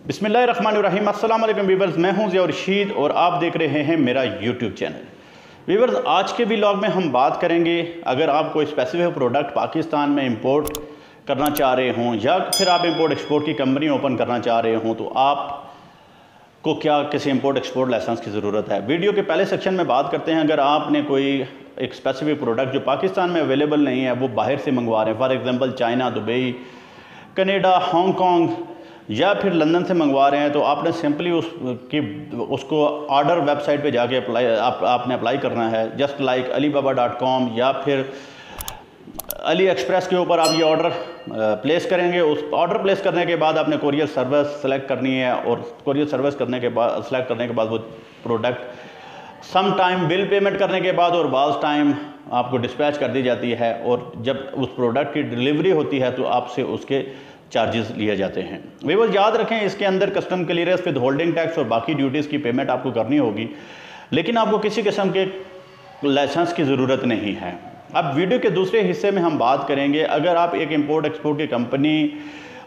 बिस्मिल्लाहिर्रहमानिर्रहीम। अस्सलाम वालेकुम वीवर्स, मैं हूं ज़िया रशीद और आप देख रहे हैं मेरा यूट्यूब चैनल। वीवर्स, आज के व्लॉग में हम बात करेंगे, अगर आप कोई स्पेसिफिक प्रोडक्ट पाकिस्तान में इंपोर्ट करना चाह रहे हों या फिर आप इंपोर्ट एक्सपोर्ट की कंपनी ओपन करना चाह रहे हों तो आपको क्या किसी इंपोर्ट एक्सपोर्ट लाइसेंस की ज़रूरत है। वीडियो के पहले सेक्शन में बात करते हैं, अगर आपने कोई एक स्पेसिफिक प्रोडक्ट जो पाकिस्तान में अवेलेबल नहीं है वो बाहर से मंगवा रहे हैं, for example China, Dubai, Canada, Hong Kong या फिर लंदन से मंगवा रहे हैं, तो आपने सिंपली उसको ऑर्डर वेबसाइट पे जाके आपने अप्लाई करना है। जस्ट लाइक alibaba.com या फिर अली एक्सप्रेस के ऊपर आप ये ऑर्डर प्लेस करेंगे। उस ऑर्डर प्लेस करने के बाद आपने कोरियर सर्विस सेलेक्ट करनी है और कोरियर सर्विस करने के बाद सेलेक्ट करने के बाद वो product some time bill payment करने के बाद और बाज़ टाइम आपको डिस्पैच कर दी जाती है, और जब उस प्रोडक्ट की डिलीवरी होती है तो आपसे उसके चार्जेस लिए जाते हैं। वीवर्स, याद रखें, इसके अंदर custom clearance, with holding tax और बाकी ड्यूटीज़ की पेमेंट आपको करनी होगी, लेकिन आपको किसी किस्म के लाइसेंस की ज़रूरत नहीं है। अब वीडियो के दूसरे हिस्से में हम बात करेंगे, अगर आप एक इंपोर्ट एक्सपोर्ट की कंपनी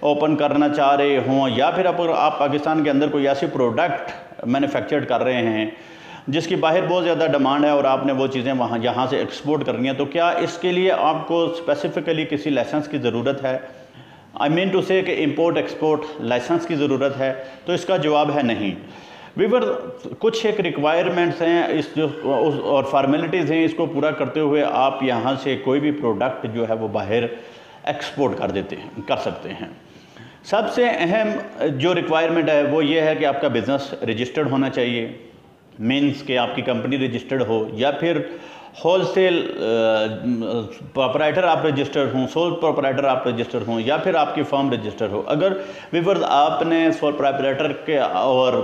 ओपन करना चाह रहे हों या फिर आप पाकिस्तान के अंदर कोई ऐसी प्रोडक्ट मैन्युफैक्चर कर रहे हैं जिसकी बाहर बहुत ज़्यादा डिमांड है और आपने वो चीज़ें यहाँ से एक्सपोर्ट करनी है, तो क्या इसके लिए आपको स्पेसिफिकली किसी लाइसेंस की ज़रूरत है? आई मीन टू से कि इंपोर्ट एक्सपोर्ट लाइसेंस की ज़रूरत है? तो इसका जवाब है नहीं। वीवर, कुछ एक रिक्वायरमेंट्स हैं इस जो और फार्मेलिटीज़ हैं, इसको पूरा करते हुए आप यहाँ से कोई भी प्रोडक्ट जो है वो बाहर एक्सपोर्ट कर सकते हैं। सबसे अहम जो रिक्वायरमेंट है वो ये है कि आपका बिज़नेस रजिस्टर्ड होना चाहिए, मीन्स कि आपकी कंपनी रजिस्टर्ड हो या फिर होलसेल प्रोपराइटर आप रजिस्टर्ड हों, सोल प्रोपराइटर आप रजिस्टर्ड हों या फिर आपकी फर्म रजिस्टर्ड हो। अगर वीवर्स आपने सोल प्रोपराइटर के और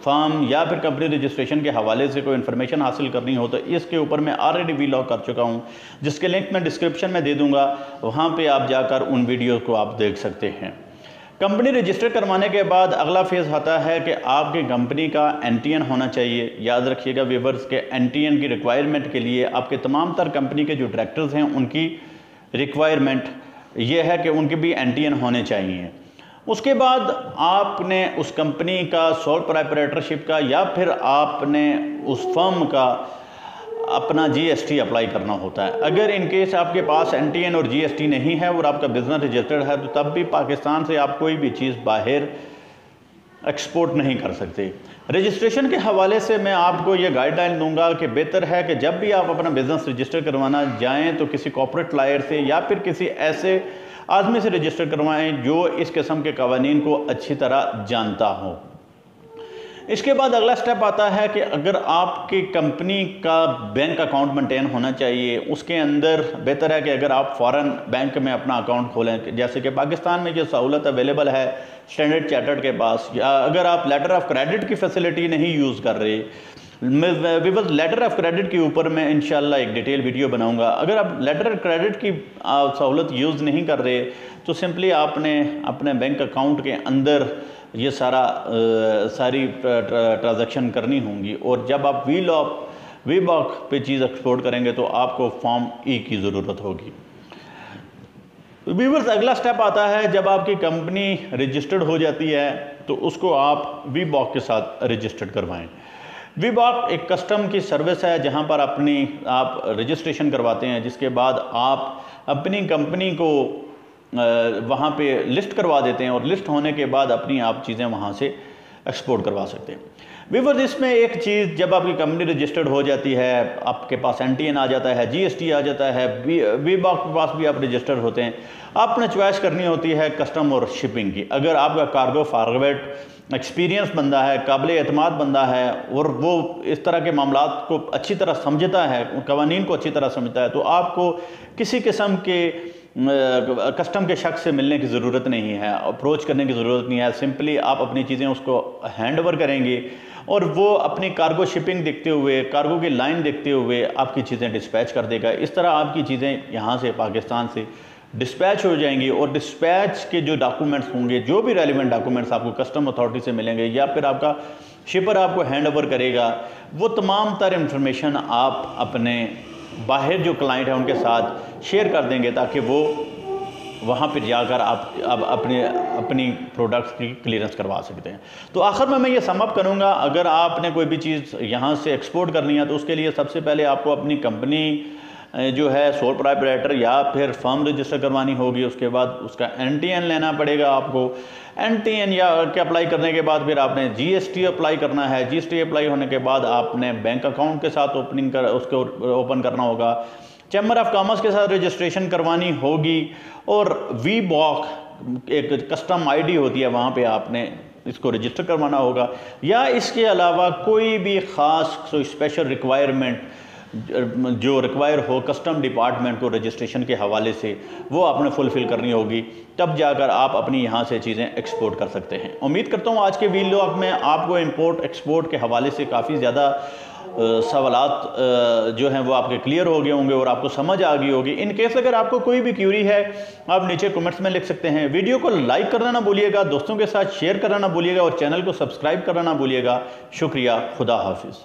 फर्म या फिर कंपनी रजिस्ट्रेशन के हवाले से कोई इन्फॉर्मेशन हासिल करनी हो तो इसके ऊपर मैं ऑलरेडी व्लॉग कर चुका हूं, जिसके लिंक मैं डिस्क्रिप्शन में दे दूंगा, वहां पे आप जाकर उन वीडियो को आप देख सकते हैं। कंपनी रजिस्टर करवाने के बाद अगला फेज़ आता है कि आपकी कंपनी का एनटीएन होना चाहिए। याद रखिएगा वीवर्स के एनटीएन की रिक्वायरमेंट के लिए आपके तमाम तर कंपनी के जो डायरेक्टर्स हैं उनकी रिक्वायरमेंट ये है कि उनके भी एनटीएन होने चाहिए। उसके बाद आपने उस कंपनी का सोल प्रोप्राइटरशिप का या फिर आपने उस फर्म का अपना जीएसटी अप्लाई करना होता है। अगर इन केस आपके पास एनटीएन और जीएसटी नहीं है और आपका बिजनेस रजिस्टर्ड है तो तब भी पाकिस्तान से आप कोई भी चीज़ बाहर एक्सपोर्ट नहीं कर सकते। रजिस्ट्रेशन के हवाले से मैं आपको ये गाइडलाइन दूंगा कि बेहतर है कि जब भी आप अपना बिज़नेस रजिस्टर करवाना जाएं तो किसी कॉर्पोरेट लॉयर से या फिर किसी ऐसे आदमी से रजिस्टर करवाएं जो इस किस्म के कवानीन को अच्छी तरह जानता हो। इसके बाद अगला स्टेप आता है कि अगर आपकी कंपनी का बैंक अकाउंट मेंटेन होना चाहिए, उसके अंदर बेहतर है कि अगर आप फॉरेन बैंक में अपना अकाउंट खोलें, जैसे कि पाकिस्तान में जो सहूलत अवेलेबल है स्टैंडर्ड चार्टर्ड के पास, या अगर आप लेटर ऑफ क्रेडिट की फैसिलिटी नहीं यूज़ कर रहे, विवर्स लेटर ऑफ क्रेडिट के ऊपर मैं इंशाल्लाह एक डिटेल वीडियो बनाऊंगा। अगर आप लेटर ऑफ क्रेडिट की सहूलत यूज़ नहीं कर रहे तो सिंपली आपने अपने बैंक अकाउंट के अंदर ये सारी ट्रांजैक्शन करनी होंगी, और जब आप वीबॉक पे चीज़ एक्सपोर्ट करेंगे तो आपको फॉर्म ई की ज़रूरत होगी। व्यूअर्स, अगला स्टेप आता है जब आपकी कंपनी रजिस्टर्ड हो जाती है तो उसको आप वीबॉक के साथ रजिस्टर्ड करवाएं। वीबॉक एक कस्टम की सर्विस है जहां पर आप रजिस्ट्रेशन करवाते हैं, जिसके बाद आप अपनी कंपनी को वहाँ पे लिस्ट करवा देते हैं और लिस्ट होने के बाद अपनी आप चीज़ें वहाँ से एक्सपोर्ट करवा सकते हैं। व्यूअर्स, इसमें एक चीज़, जब आपकी कंपनी रजिस्टर्ड हो जाती है, आपके पास एनटीएन आ जाता है, जीएसटी आ जाता है, वीबॉक के पास भी आप रजिस्टर्ड होते हैं, आपने चॉइस करनी होती है कस्टम और शिपिंग की। अगर आपका कार्गो फॉरवर्ड एक्सपीरियंस बंदा है, काबिल एतमाद बंदा है और वो इस तरह के मामलात को अच्छी तरह समझता है, कवानीन को अच्छी तरह समझता है, तो आपको किसी किस्म के कस्टम के शख्स से मिलने की ज़रूरत नहीं है, अप्रोच करने की ज़रूरत नहीं है। सिंपली आप अपनी चीज़ें उसको हैंड ओवर करेंगे और वो अपनी कार्गो शिपिंग देखते हुए, कार्गो की लाइन देखते हुए आपकी चीज़ें डिस्पैच कर देगा। इस तरह आपकी चीज़ें यहाँ से पाकिस्तान से डिस्पैच हो जाएंगी और डिस्पैच के जो डॉक्यूमेंट्स होंगे, जो भी रेलिवेंट डॉक्यूमेंट्स आपको कस्टम अथॉरिटी से मिलेंगे या फिर आपका शिपर आपको हैंड ओवर करेगा, वो तमाम तर इंफॉर्मेशन आप अपने बाहर जो क्लाइंट है उनके साथ शेयर कर देंगे ताकि वो वहाँ पर जाकर आप अब अपनी प्रोडक्ट्स की क्लियरेंस करवा सकते हैं। तो आखिर में मैं ये सम अप करूँगा, अगर आपने कोई भी चीज़ यहाँ से एक्सपोर्ट करनी है तो उसके लिए सबसे पहले आपको अपनी कंपनी जो है सोल प्रोप्राइटर या फिर फर्म रजिस्टर करवानी होगी। उसके बाद उसका NTN लेना पड़ेगा आपको। NTN या के अप्लाई करने के बाद फिर आपने GST अप्लाई करना है। GST अप्लाई होने के बाद आपने बैंक अकाउंट के साथ उसको ओपन करना होगा। चैम्बर ऑफ कॉमर्स के साथ रजिस्ट्रेशन करवानी होगी और VBOC एक कस्टम ID होती है, वहाँ पे आपने इसको रजिस्टर करवाना होगा। या इसके अलावा कोई भी ख़ास स्पेशल रिक्वायरमेंट जो रिक्वायर हो कस्टम डिपार्टमेंट को रजिस्ट्रेशन के हवाले से, वो आपने फुलफ़िल करनी होगी, तब जाकर आप अपनी यहाँ से चीज़ें एक्सपोर्ट कर सकते हैं। उम्मीद करता हूँ आज के वीडियो में आपको इंपोर्ट एक्सपोर्ट के हवाले से काफ़ी ज़्यादा सवालात जो हैं वो आपके क्लियर हो गए होंगे और आपको समझ आ गई होगी। इन केस अगर आपको कोई भी क्यूरी है आप नीचे कमेंट्स में लिख सकते हैं। वीडियो को लाइक करना ना भूलिएगा, दोस्तों के साथ शेयर करना ना भूलिएगा और चैनल को सब्सक्राइब करना ना भूलिएगा। शुक्रिया, खुदा हाफिज़।